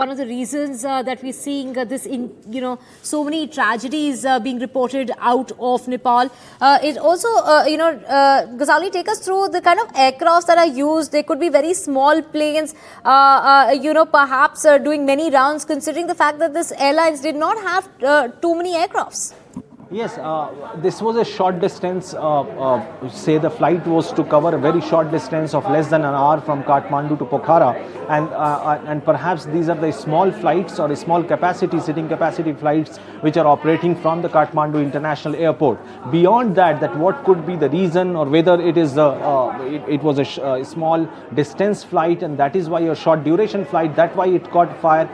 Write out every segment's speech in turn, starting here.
one of the reasons that we're seeing so many tragedies being reported out of Nepal. It also, Ghazali, take us through the kind of aircrafts that are used. They could be very small planes, perhaps doing many rounds, considering the fact that this airlines did not have too many aircrafts. Yes, this was a short distance. Say the flight was to cover a very short distance of less than an hour from Kathmandu to Pokhara, and perhaps these are the small flights or small capacity, sitting capacity flights which are operating from the Kathmandu International Airport. Beyond that what could be the reason, or whether it is it was a small distance flight and that is why a short duration flight, that why it caught fire,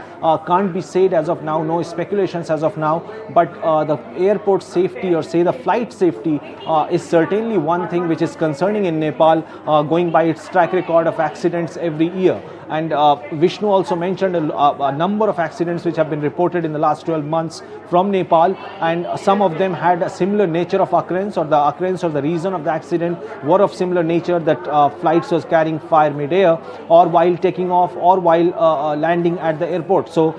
can't be said as of now. No speculations as of now, but the airport safety, or say the flight safety, is certainly one thing which is concerning in Nepal, going by its track record of accidents every year. And Vishnu also mentioned a number of accidents which have been reported in the last 12 months from Nepal, and some of them had a similar nature of occurrence, or the occurrence or the reason of the accident were of similar nature, that flights was carrying fire mid-air, or while taking off, or while landing at the airport. So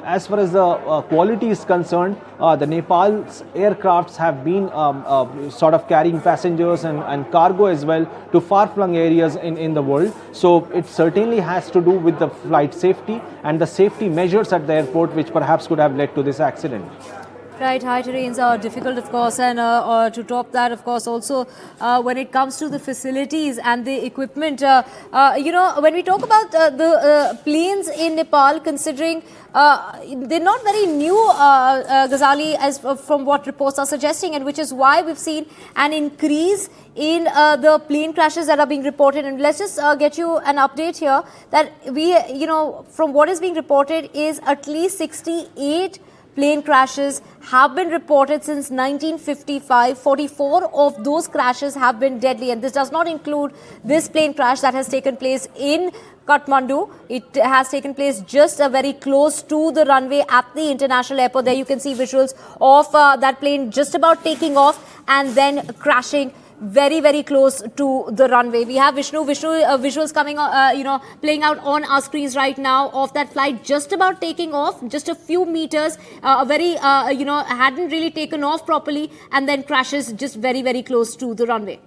as far as the quality is concerned, the Nepal's aircrafts have been sort of carrying passengers and cargo as well to far-flung areas in the world. So it certainly has to do with the flight safety and the safety measures at the airport, which perhaps could have led to this accident. Right, high terrains are difficult, of course, and to top that, of course, also when it comes to the facilities and the equipment, when we talk about the planes in Nepal, considering they're not very new, Ghazali, as from what reports are suggesting, and which is why we've seen an increase in the plane crashes that are being reported. And let's just get you an update here that from what is being reported is at least 68 plane crashes have been reported since 1955. 44 of those crashes have been deadly, and this does not include this plane crash that has taken place in Kathmandu. It has taken place just very close to the runway at the international airport. There you can see visuals of that plane just about taking off and then crashing very, very close to the runway. We have visuals coming playing out on our screens right now of that flight just about taking off, just a few meters, hadn't really taken off properly, and then crashes just very, very close to the runway.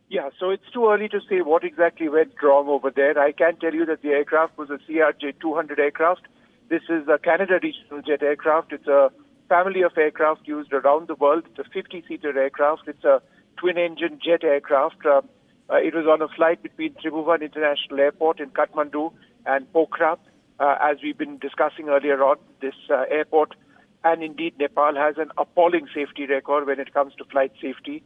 Yeah, so it's too early to say what exactly went wrong over there. I can tell you that the aircraft was a CRJ-200 aircraft. This is a Canada regional jet aircraft. It's a family of aircraft used around the world. It's a 50-seater aircraft. It's a twin-engine jet aircraft. It was on a flight between Tribhuvan International Airport in Kathmandu and Pokhara. As we've been discussing earlier on, this airport and indeed Nepal has an appalling safety record when it comes to flight safety.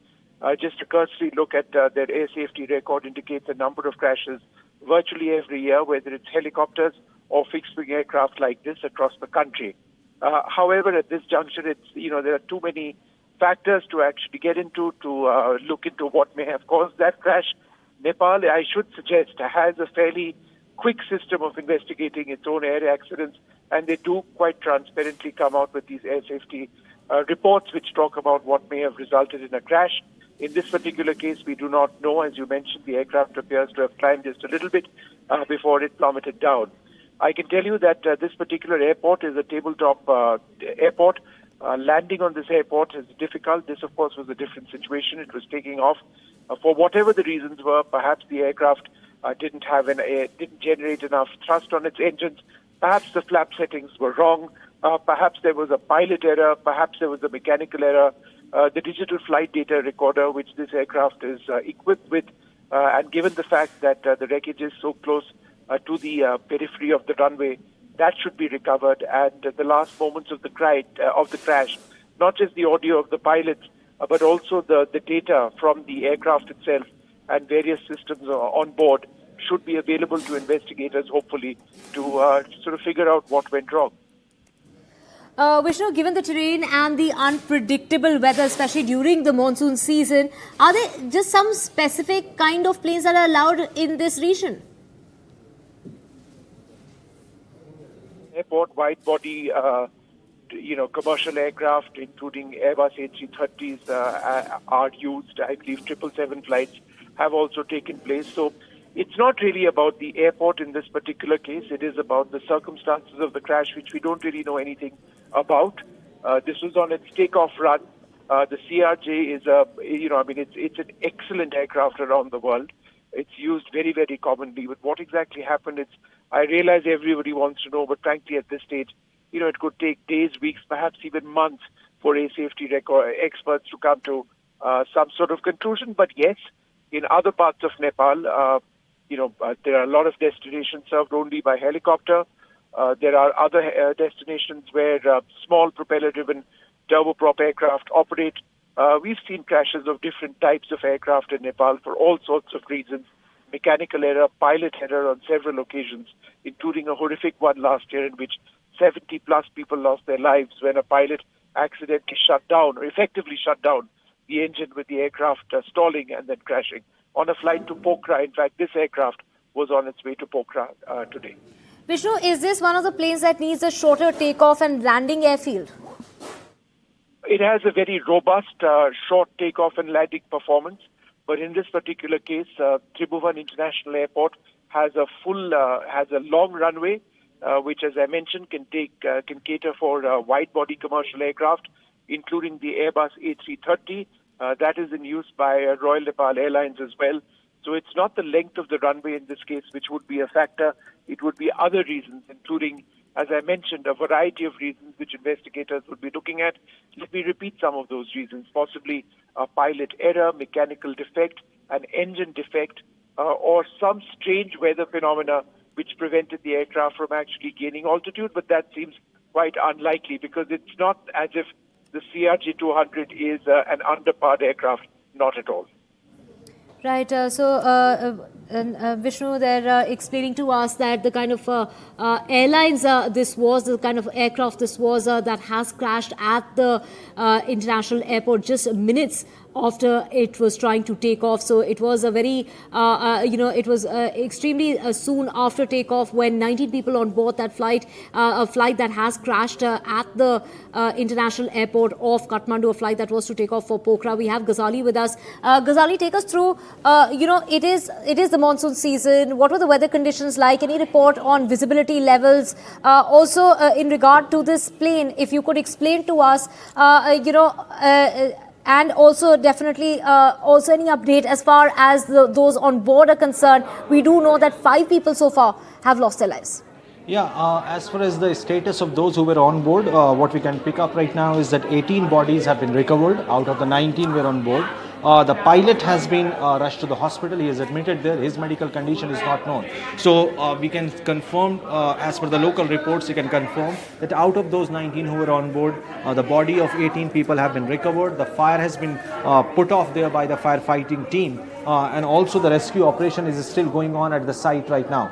Just a cursory look at their air safety record indicates a number of crashes virtually every year, whether it's helicopters or fixed-wing aircraft like this across the country. However, at this juncture, there are too many factors to actually get into to look into what may have caused that crash. Nepal, I should suggest, has a fairly quick system of investigating its own air accidents, and they do quite transparently come out with these air safety reports which talk about what may have resulted in a crash. In this particular case, we do not know. As you mentioned, the aircraft appears to have climbed just a little bit before it plummeted down. I can tell you that this particular airport is a tabletop airport. Landing on this airport is difficult. This, of course, was a different situation. It was taking off. For whatever the reasons were, perhaps the aircraft didn't generate enough thrust on its engines. Perhaps the flap settings were wrong. Perhaps there was a pilot error. Perhaps there was a mechanical error. The digital flight data recorder, which this aircraft is equipped with, and given the fact that the wreckage is so close to the periphery of the runway, that should be recovered. And the last moments of the crash, not just the audio of the pilots, but also the data from the aircraft itself and various systems on board should be available to investigators, hopefully, to sort of figure out what went wrong. Vishnu, given the terrain and the unpredictable weather, especially during the monsoon season, are there just some specific kind of planes that are allowed in this region? Airport wide-body, commercial aircraft, including Airbus A330s, are used. I believe 777 flights have also taken place. So It's not really about the airport in this particular case. It is about the circumstances of the crash, which we don't really know anything about. This was on its takeoff run. The CRJ is it's an excellent aircraft around the world. It's used very, very commonly. But what exactly happened, I realize everybody wants to know, but frankly, at this stage, it could take days, weeks, perhaps even months for a safety experts to come to some sort of conclusion. But yes, in other parts of Nepal, there are a lot of destinations served only by helicopter. There are other destinations where small propeller-driven turboprop aircraft operate. We've seen crashes of different types of aircraft in Nepal for all sorts of reasons. Mechanical error, pilot error on several occasions, including a horrific one last year in which 70 plus people lost their lives when a pilot accidentally shut down, or effectively shut down, the engine with the aircraft stalling and then crashing on a flight to Pokhara. In fact, this aircraft was on its way to Pokhara today. Vishnu, is this one of the planes that needs a shorter takeoff and landing airfield? It has a very robust short takeoff and landing performance. But in this particular case, Tribhuvan International Airport has a long runway, which, as I mentioned, can cater for wide-body commercial aircraft, including the Airbus A330. That is in use by Royal Nepal Airlines as well. So it's not the length of the runway in this case which would be a factor. It would be other reasons, including, as I mentioned, a variety of reasons which investigators would be looking at. Let me repeat some of those reasons. Possibly a pilot error, mechanical defect, an engine defect, or some strange weather phenomena which prevented the aircraft from actually gaining altitude. But that seems quite unlikely because it's not as if the CRJ-200 is an underpowered aircraft. Not at all. Right. Vishnu, they're explaining to us that the kind of airlines this was, the kind of aircraft this was that has crashed at the international airport just minutes after it was trying to take off. So it was a very, it was extremely soon after takeoff when 19 people on board that flight, a flight that has crashed at the international airport of Kathmandu, a flight that was to take off for Pokhara. We have Ghazali with us. Ghazali, take us through, it is the monsoon season. What were the weather conditions like? Any report on visibility levels? Also, in regard to this plane, if you could explain to us, and also definitely also any update as far as those on board are concerned. We do know that 5 people so far have lost their lives. Yeah, as far as the status of those who were on board, what we can pick up right now is that 18 bodies have been recovered. Out of the 19 were on board. The pilot has been rushed to the hospital. He is admitted there. His medical condition is not known. So we can confirm, as per the local reports, we can confirm that out of those 19 who were on board, the body of 18 people have been recovered. The fire has been put off there by the firefighting team. And also the rescue operation is still going on at the site right now.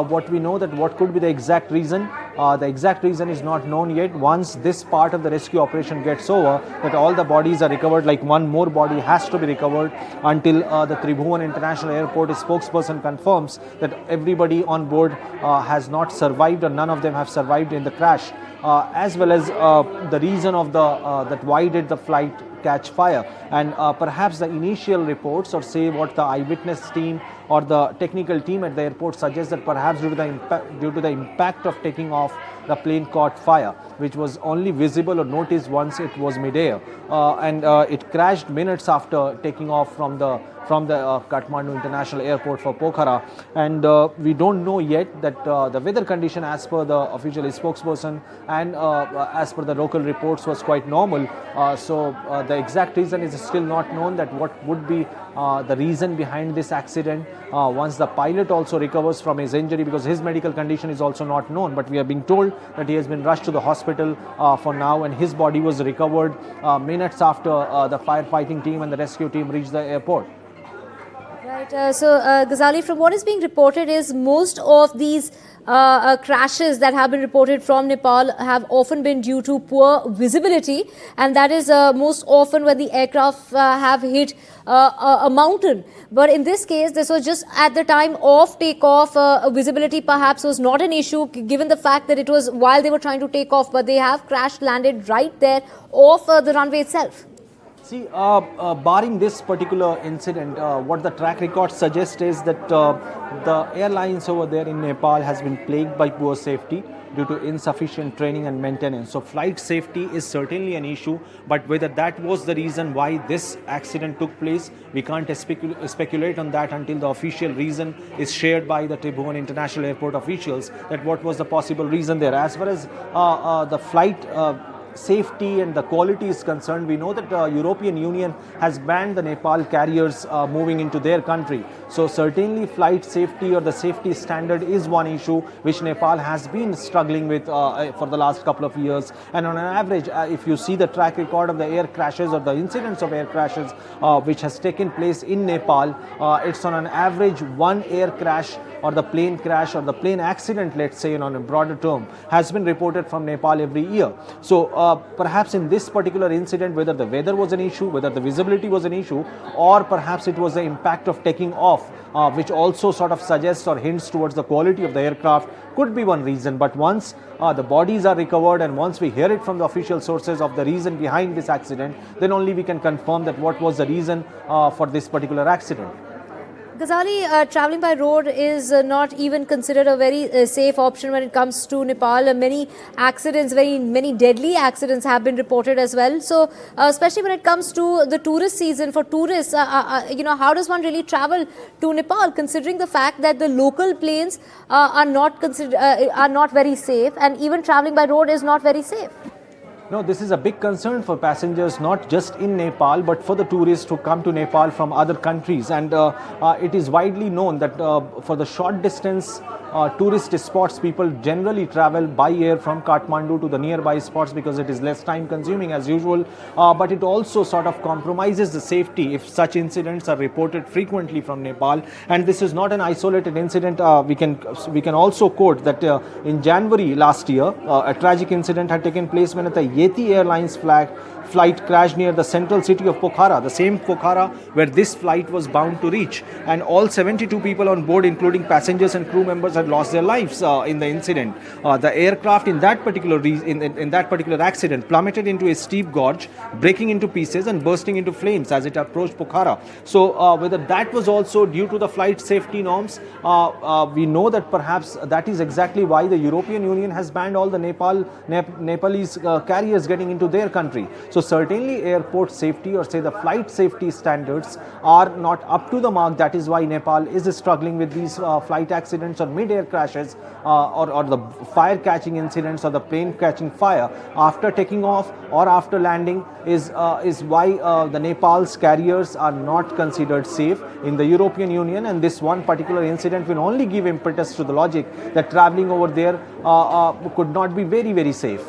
What we know that what could be the exact reason, the exact reason is not known yet. Once this part of the rescue operation gets over, that all the bodies are recovered, like one more body has to be recovered until the Tribhuvan International Airport spokesperson confirms that everybody on board has not survived or none of them have survived in the crash, as well as the reason of that why did the flight catch fire, and perhaps the initial reports or say what the eyewitness team or the technical team at the airport suggests that perhaps due to the impact of taking off, the plane caught fire, which was only visible or noticed once it was mid-air, and it crashed minutes after taking off from the Kathmandu International Airport for Pokhara. And we don't know yet that the weather condition, as per the official spokesperson and as per the local reports, was quite normal. So the exact reason is still not known, that what would be the reason behind this accident. Once the pilot also recovers from his injury, because his medical condition is also not known, but we are being told that he has been rushed to the hospital for now, and his body was recovered minutes after the firefighting team and the rescue team reached the airport. Right. Ghazali, from what is being reported is most of these crashes that have been reported from Nepal have often been due to poor visibility, and that is most often when the aircraft have hit a mountain. But in this case, this was just at the time of takeoff. Visibility perhaps was not an issue given the fact that it was while they were trying to take off, but they have crash landed right there off the runway itself. See, barring this particular incident, what the track record suggests is that the airlines over there in Nepal has been plagued by poor safety due to insufficient training and maintenance. So flight safety is certainly an issue, but whether that was the reason why this accident took place, we can't speculate on that until the official reason is shared by the Tribhuvan International Airport officials, that what was the possible reason there. As far as the flight safety and the quality is concerned, we know that the European Union has banned the Nepal carriers moving into their country. So certainly flight safety or the safety standard is one issue which Nepal has been struggling with for the last couple of years. And on an average, if you see the track record of the air crashes or the incidents of air crashes which has taken place in Nepal, it's on an average one air crash or the plane crash or the plane accident, let's say on a broader term, has been reported from Nepal every year. So perhaps in this particular incident, whether the weather was an issue, whether the visibility was an issue, or perhaps it was the impact of taking off, which also sort of suggests or hints towards the quality of the aircraft, could be one reason. But once the bodies are recovered and once we hear it from the official sources of the reason behind this accident, then only we can confirm that what was the reason for this particular accident. Ghazali, traveling by road is not even considered a very safe option when it comes to Nepal. Many accidents, many deadly accidents have been reported as well. So, especially when it comes to the tourist season for tourists, how does one really travel to Nepal, considering the fact that the local planes are not very safe, and even traveling by road is not very safe? No, this is a big concern for passengers, not just in Nepal, but for the tourists who come to Nepal from other countries. And it is widely known that for the short distance tourist spots, people generally travel by air from Kathmandu to the nearby spots because it is less time consuming as usual. But it also sort of compromises the safety if such incidents are reported frequently from Nepal. And this is not an isolated incident. We can also quote that in January last year, a tragic incident had taken place when the Yeti Airlines flight crashed near the central city of Pokhara, the same Pokhara where this flight was bound to reach. And all 72 people on board, including passengers and crew members, had lost their lives in the incident. The aircraft in that particular accident plummeted into a steep gorge, breaking into pieces and bursting into flames as it approached Pokhara. So whether that was also due to the flight safety norms, we know that perhaps that is exactly why the European Union has banned all the Nepalese carriers getting into their country. So certainly airport safety or say the flight safety standards are not up to the mark. That is why Nepal is struggling with these flight accidents or mid-air crashes or the fire catching incidents or the plane catching fire after taking off or after landing is why the Nepal's carriers are not considered safe in the European Union. And this one particular incident will only give impetus to the logic that traveling over there could not be very, very safe.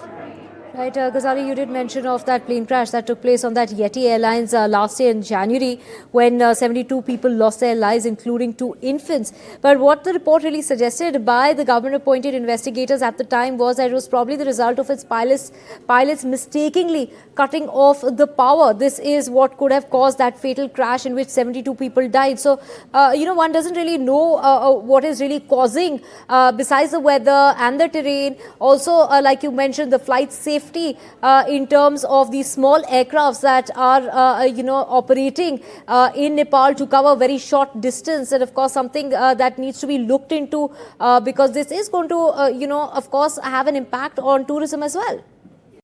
Right, Ghazali, you did mention of that plane crash that took place on that Yeti Airlines last year in January when 72 people lost their lives, including 2 infants. But what the report really suggested by the government-appointed investigators at the time was that it was probably the result of its pilots mistakenly cutting off the power. This is what could have caused that fatal crash in which 72 people died. So, one doesn't really know what is really causing, besides the weather and the terrain. Also, like you mentioned, the flight safety in terms of these small aircrafts that are operating in Nepal to cover very short distance, and of course something that needs to be looked into because this is going to of course have an impact on tourism as well.